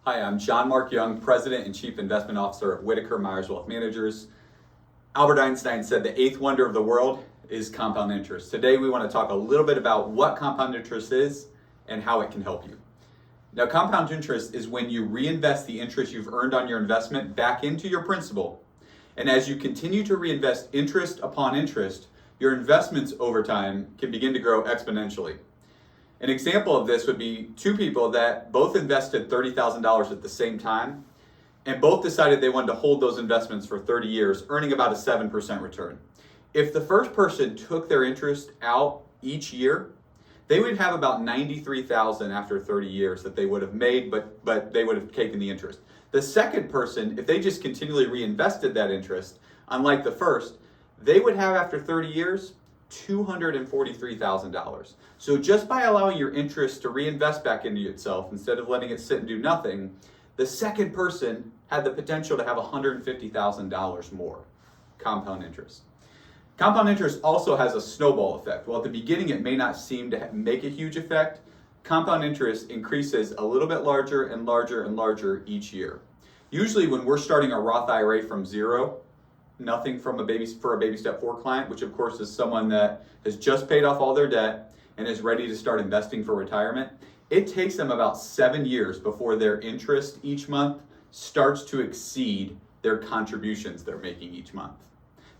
Hi, I'm John Mark Young, President and Chief Investment Officer at Whitaker-Myers Wealth Managers. Albert Einstein said the eighth wonder of the world is compound interest. Today we want to talk a little bit about what compound interest is and how it can help you. Now, compound interest is when you reinvest the interest you've earned on your investment back into your principal. And as you continue to reinvest interest upon interest, your investments over time can begin to grow exponentially. An example of this would be two people that both invested $30,000 at the same time and both decided they wanted to hold those investments for 30 years, earning about a 7% return. If the first person took their interest out each year, they would have about $93,000 after 30 years that they would have made, but they would have taken the interest. The second person, if they just continually reinvested that interest, unlike the first, they would have after 30 years $243,000. So just by allowing your interest to reinvest back into itself instead of letting it sit and do nothing, the second person had the potential to have $150,000 more compound interest. Compound interest also has a snowball effect. While at the beginning it may not seem to make a huge effect, compound interest increases a little bit larger and larger and larger each year. Usually when we're starting a Roth IRA from zero, nothing from a baby step 4 client, which of course is someone that has just paid off all their debt and is ready to start investing for retirement, it takes them about 7 years before their interest each month starts to exceed their contributions they're making each month.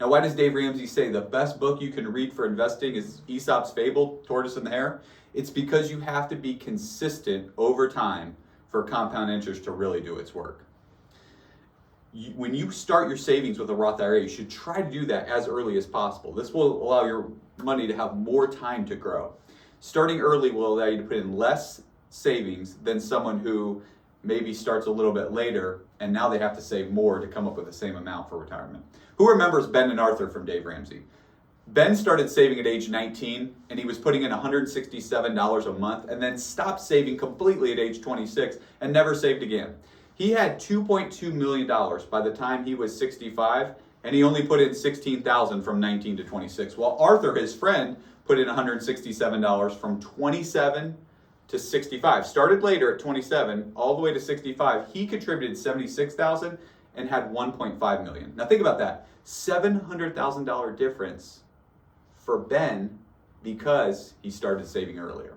Now, why does Dave Ramsey say the best book you can read for investing is Aesop's Fable, Tortoise and the Hare? It's because you have to be consistent over time for compound interest to really do its work. When you start your savings with a Roth IRA, you should try to do that as early as possible. This will allow your money to have more time to grow. Starting early will allow you to put in less savings than someone who maybe starts a little bit later and now they have to save more to come up with the same amount for retirement. Who remembers Ben and Arthur from Dave Ramsey? Ben started saving at age 19 and he was putting in $167 a month and then stopped saving completely at age 26 and never saved again. He had $2.2 million by the time he was 65, and he only put in $16,000 from 19 to 26. While Arthur, his friend, put in $167 from 27 to 65. Started later at 27, all the way to 65. He contributed $76,000 and had $1.5 million. Now think about that. $700,000 difference for Ben because he started saving earlier.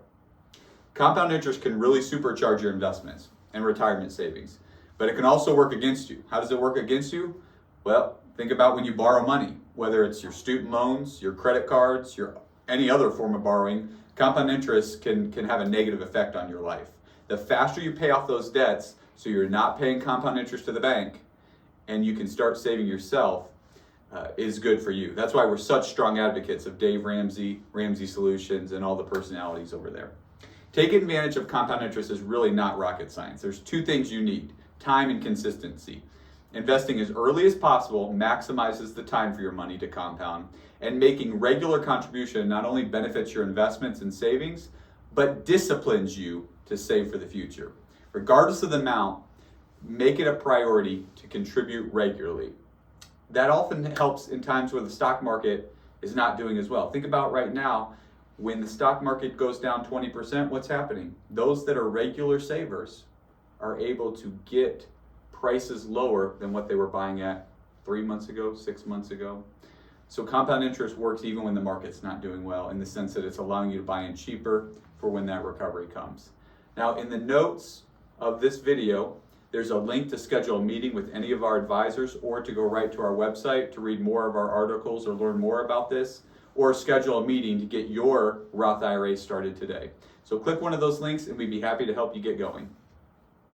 Compound interest can really supercharge your investments and retirement savings. But it can also work against you. How does it work against you? Well, think about when you borrow money, whether it's your student loans, your credit cards, your any other form of borrowing, compound interest can have a negative effect on your life. The faster you pay off those debts, so you're not paying compound interest to the bank, and you can start saving yourself, is good for you. That's why we're such strong advocates of Dave Ramsey, Ramsey Solutions, and all the personalities over there. Taking advantage of compound interest is really not rocket science. There's two things you need: time and consistency. Investing as early as possible maximizes the time for your money to compound, and making regular contribution not only benefits your investments and savings, but disciplines you to save for the future. Regardless of the amount, make it a priority to contribute regularly. That often helps in times where the stock market is not doing as well. Think about right now, when the stock market goes down 20%, what's happening? Those that are regular savers are able to get prices lower than what they were buying at 3 months ago, 6 months ago. So compound interest works even when the market's not doing well, in the sense that it's allowing you to buy in cheaper for when that recovery comes. Now, in the notes of this video, there's a link to schedule a meeting with any of our advisors, or to go right to our website to read more of our articles or learn more about this, or schedule a meeting to get your Roth IRA started today. So click one of those links and we'd be happy to help you get going.